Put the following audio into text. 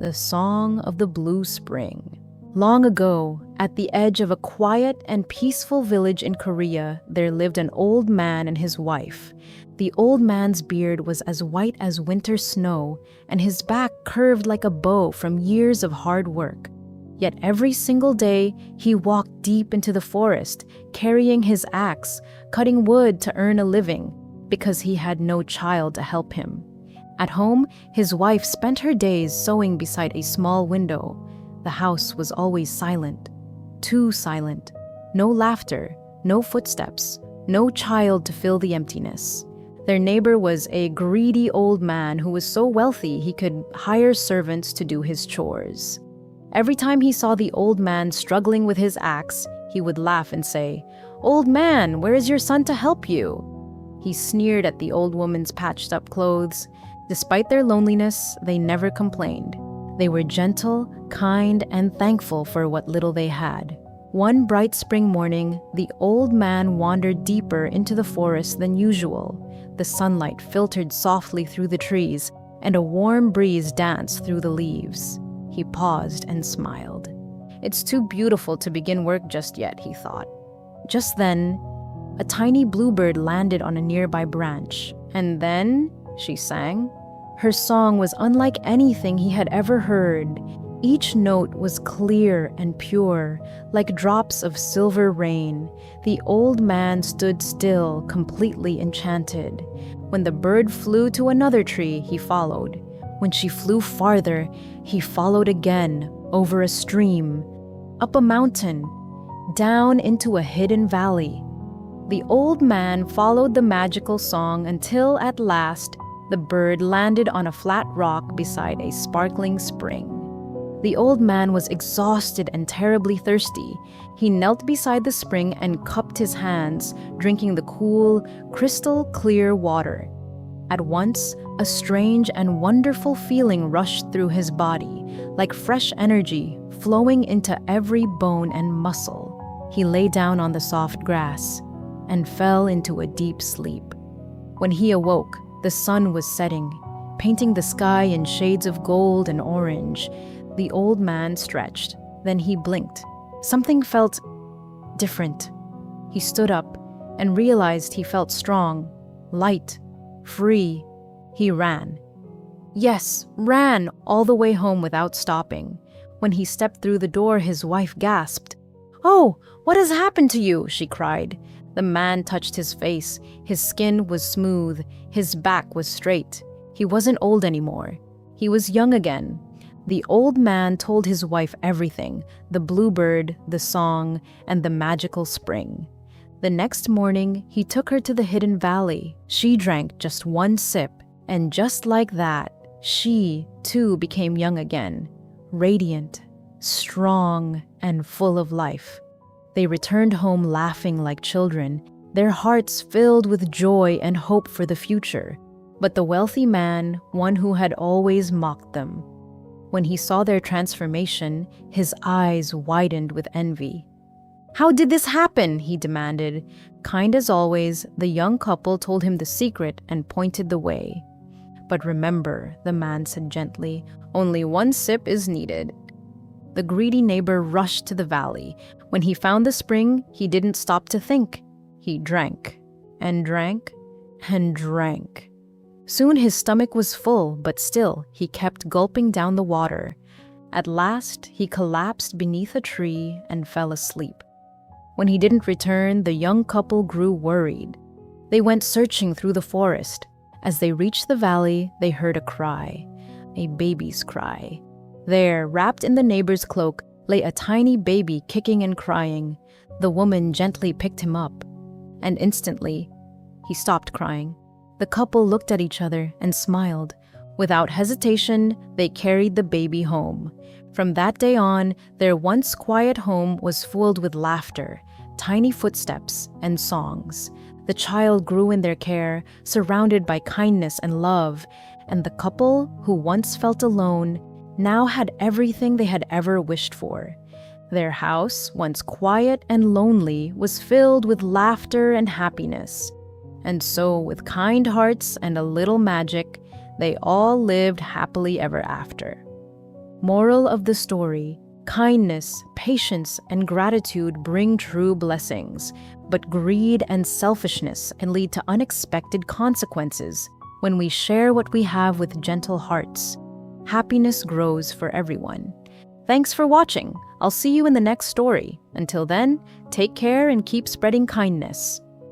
The Song of the Blue Spring. Long ago, at the edge of a quiet and peaceful village in Korea, there lived an old man and his wife. The old man's beard was as white as winter snow, and his back curved like a bow from years of hard work. Yet every single day, he walked deep into the forest, carrying his axe, cutting wood to earn a living, because he had no child to help him. At home, his wife spent her days sewing beside a small window. The house was always silent, too silent. No laughter, no footsteps, no child to fill the emptiness. Their neighbor was a greedy old man who was so wealthy he could hire servants to do his chores. Every time he saw the old man struggling with his axe, he would laugh and say, "Old man, where is your son to help you?" He sneered at the old woman's patched-up clothes. Despite their loneliness, they never complained. They were gentle, kind, and thankful for what little they had. One bright spring morning, the old man wandered deeper into the forest than usual. The sunlight filtered softly through the trees, and a warm breeze danced through the leaves. He paused and smiled. "It's too beautiful to begin work just yet," he thought. Just then, a tiny bluebird landed on a nearby branch. "And then," she sang. Her song was unlike anything he had ever heard. Each note was clear and pure, like drops of silver rain. The old man stood still, completely enchanted. When the bird flew to another tree, he followed. When she flew farther, he followed again, over a stream, up a mountain, down into a hidden valley. The old man followed the magical song until, at last, the bird landed on a flat rock beside a sparkling spring. The old man was exhausted and terribly thirsty. He knelt beside the spring and cupped his hands, drinking the cool, crystal-clear water. At once, a strange and wonderful feeling rushed through his body, like fresh energy flowing into every bone and muscle. He lay down on the soft grass and fell into a deep sleep. When he awoke, the sun was setting, painting the sky in shades of gold and orange. The old man stretched. Then he blinked. Something felt different. He stood up and realized he felt strong, light, free. He ran. Yes, ran all the way home without stopping. When he stepped through the door, his wife gasped. "Oh, what has happened to you?" she cried. The man touched his face. His skin was smooth. His back was straight. He wasn't old anymore. He was young again. The old man told his wife everything, the bluebird, the song, and the magical spring. The next morning, he took her to the hidden valley. She drank just one sip, and just like that, she, too, became young again, radiant, strong, and full of life. They returned home laughing like children, their hearts filled with joy and hope for the future. But the wealthy man, one who had always mocked them, when he saw their transformation, his eyes widened with envy. "How did this happen?" he demanded. Kind as always, the young couple told him the secret and pointed the way. "But remember," the man said gently, "only one sip is needed." The greedy neighbor rushed to the valley. When he found the spring, he didn't stop to think. He drank, and drank, and drank. Soon his stomach was full, but still he kept gulping down the water. At last, he collapsed beneath a tree and fell asleep. When he didn't return, the young couple grew worried. They went searching through the forest. As they reached the valley, they heard a cry, a baby's cry. There, wrapped in the neighbor's cloak, lay a tiny baby kicking and crying. The woman gently picked him up, and instantly, he stopped crying. The couple looked at each other and smiled. Without hesitation, they carried the baby home. From that day on, their once quiet home was filled with laughter, tiny footsteps, and songs. The child grew in their care, surrounded by kindness and love, and the couple, who once felt alone, now had everything they had ever wished for. Their house, once quiet and lonely, was filled with laughter and happiness. And so, with kind hearts and a little magic, they all lived happily ever after. Moral of the story: kindness, patience, and gratitude bring true blessings, but greed and selfishness can lead to unexpected consequences. When we share what we have with gentle hearts, happiness grows for everyone. Thanks for watching. I'll see you in the next story. Until then, take care and keep spreading kindness.